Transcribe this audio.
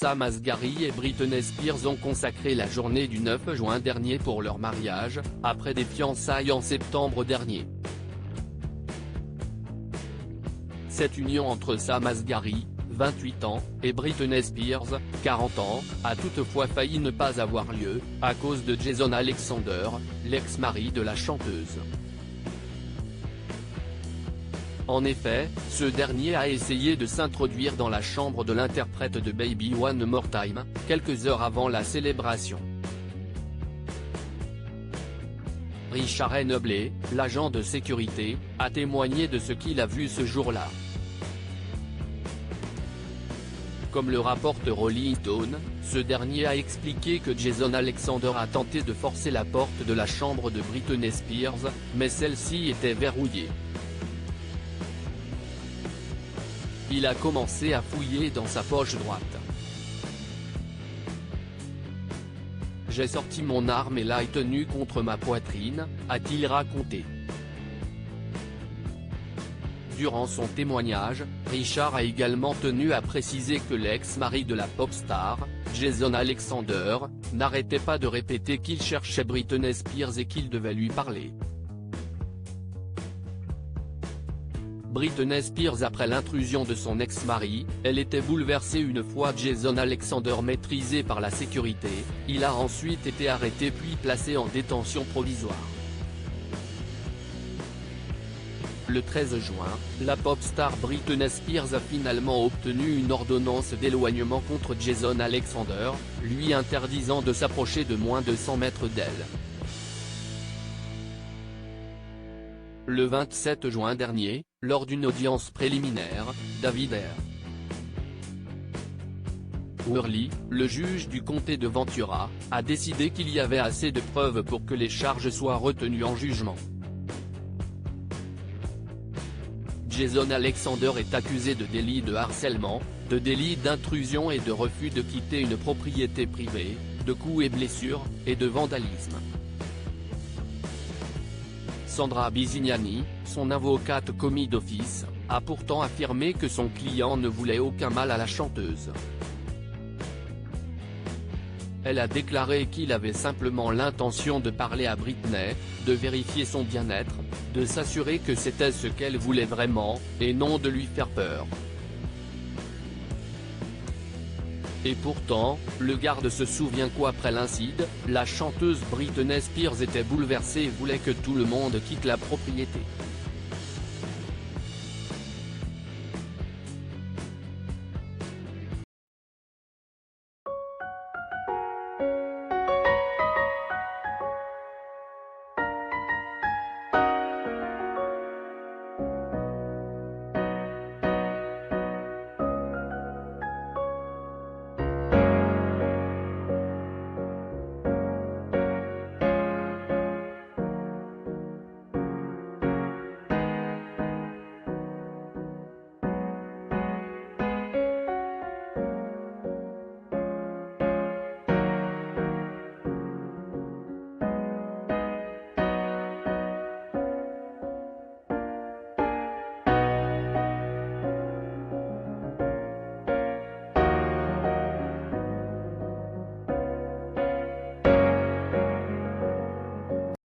Sam Asghari et Britney Spears ont consacré la journée du 9 juin dernier pour leur mariage, après des fiançailles en septembre dernier. Cette union entre Sam Asghari, 28 ans, et Britney Spears, 40 ans, a toutefois failli ne pas avoir lieu, à cause de Jason Alexander, l'ex-mari de la chanteuse. En effet, ce dernier a essayé de s'introduire dans la chambre de l'interprète de Baby One More Time, quelques heures avant la célébration. Richard Hennebley, l'agent de sécurité, a témoigné de ce qu'il a vu ce jour-là. Comme le rapporte Rolling Stone, ce dernier a expliqué que Jason Alexander a tenté de forcer la porte de la chambre de Britney Spears, mais celle-ci était verrouillée. Il a commencé à fouiller dans sa poche droite. J'ai sorti mon arme et l'ai tenue contre ma poitrine, a-t-il raconté. Durant son témoignage, Richard a également tenu à préciser que l'ex-mari de la pop star, Jason Alexander, n'arrêtait pas de répéter qu'il cherchait Britney Spears et qu'il devait lui parler. Britney Spears. Après l'intrusion de son ex-mari, elle était bouleversée une fois Jason Alexander maîtrisé par la sécurité, il a ensuite été arrêté puis placé en détention provisoire. Le 13 juin, la pop star Britney Spears a finalement obtenu une ordonnance d'éloignement contre Jason Alexander, lui interdisant de s'approcher de moins de 100 mètres d'elle. Le 27 juin dernier, lors d'une audience préliminaire, David R. Worley, le juge du comté de Ventura, a décidé qu'il y avait assez de preuves pour que les charges soient retenues en jugement. Jason Alexander est accusé de délit de harcèlement, de délit d'intrusion et de refus de quitter une propriété privée, de coups et blessures, et de vandalisme. Sandra Bisignani, son avocate commis d'office, a pourtant affirmé que son client ne voulait aucun mal à la chanteuse. Elle a déclaré qu'il avait simplement l'intention de parler à Britney, de vérifier son bien-être, de s'assurer que c'était ce qu'elle voulait vraiment, et non de lui faire peur. Et pourtant, le garde se souvient qu'après l'incident, la chanteuse Britney Spears était bouleversée et voulait que tout le monde quitte la propriété.